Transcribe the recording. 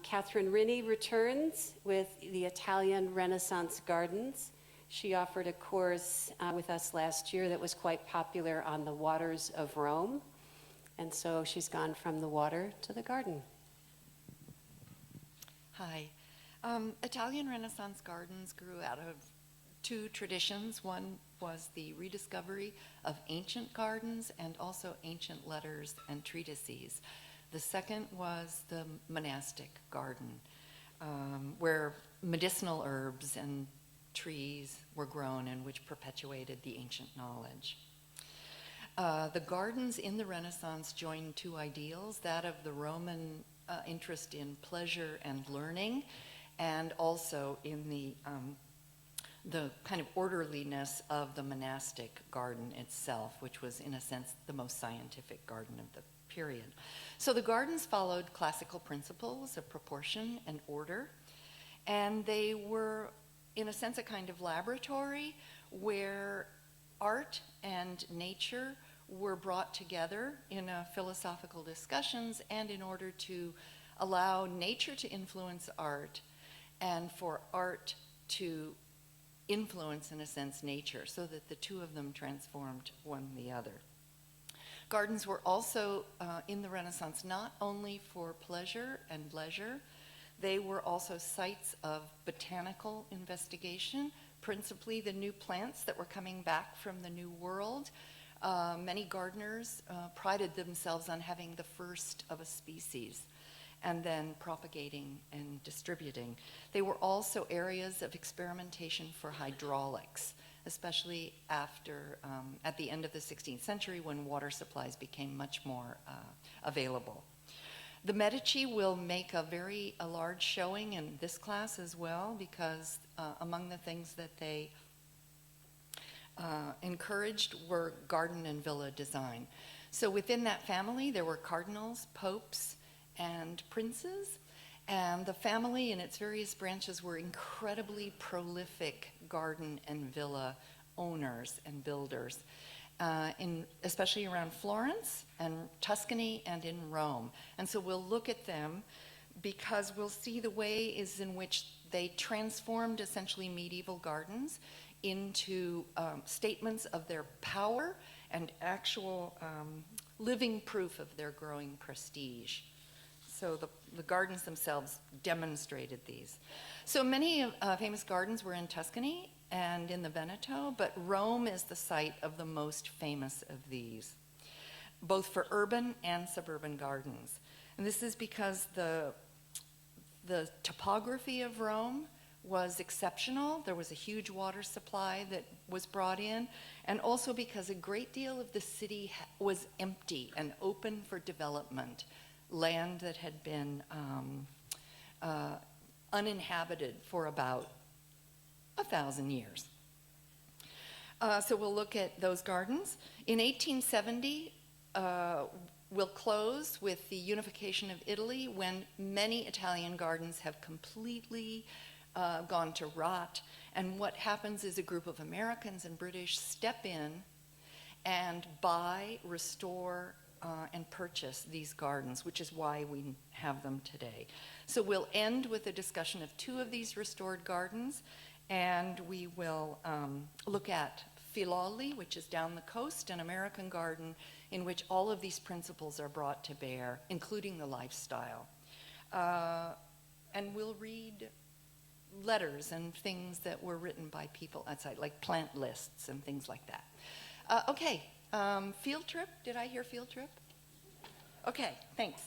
Katherine Rinne returns with the Italian Renaissance Gardens. She offered a course with us last year that was quite popular on the waters of Rome. And so she's gone from the water to the garden. Hi. Italian Renaissance Gardens grew out of two traditions. One was the rediscovery of ancient gardens and also ancient letters and treatises. The second was the monastic garden, where medicinal herbs and trees were grown and which perpetuated the ancient knowledge. The gardens in the Renaissance joined two ideals, that of the Roman interest in pleasure and learning, and also in the kind of orderliness of the monastic garden itself, which was in a sense the most scientific garden of the period. So the gardens followed classical principles of proportion and order, and they were in a sense a kind of laboratory where art and nature were brought together in philosophical discussions, and in order to allow nature to influence art and for art to influence, in a sense, nature, so that the two of them transformed one the other. Gardens were also in the Renaissance not only for pleasure and leisure, they were also sites of botanical investigation, principally the new plants that were coming back from the New World. Many gardeners prided themselves on having the first of a species and then propagating and distributing. They were also areas of experimentation for hydraulics, especially after, at the end of the 16th century, when water supplies became much more available. The Medici will make a large showing in this class as well, because among the things that they encouraged were garden and villa design. So within that family, there were cardinals, popes, and princes, and the family in its various branches were incredibly prolific garden and villa owners and builders, especially around Florence and Tuscany and in Rome. And so we'll look at them because we'll see the ways in which they transformed essentially medieval gardens into statements of their power and actual living proof of their growing prestige. So the gardens themselves demonstrated these. So many famous gardens were in Tuscany and in the Veneto, but Rome is the site of the most famous of these, both for urban and suburban gardens. And this is because the topography of Rome was exceptional. There was a huge water supply that was brought in, and also because a great deal of the city was empty and open for development, land that had been uninhabited for about 1,000 years. So we'll look at those gardens. In 1870, we'll close with the unification of Italy, when many Italian gardens have completely gone to rot. And what happens is a group of Americans and British step in and buy, restore, and purchase these gardens, which is why we have them today. So we'll end with a discussion of two of these restored gardens, and we will look at Filoli, which is down the coast, an American garden in which all of these principles are brought to bear, including the lifestyle. And we'll read letters and things that were written by people outside, like plant lists and things like that. Okay, field trip? Did I hear field trip? Okay, thanks.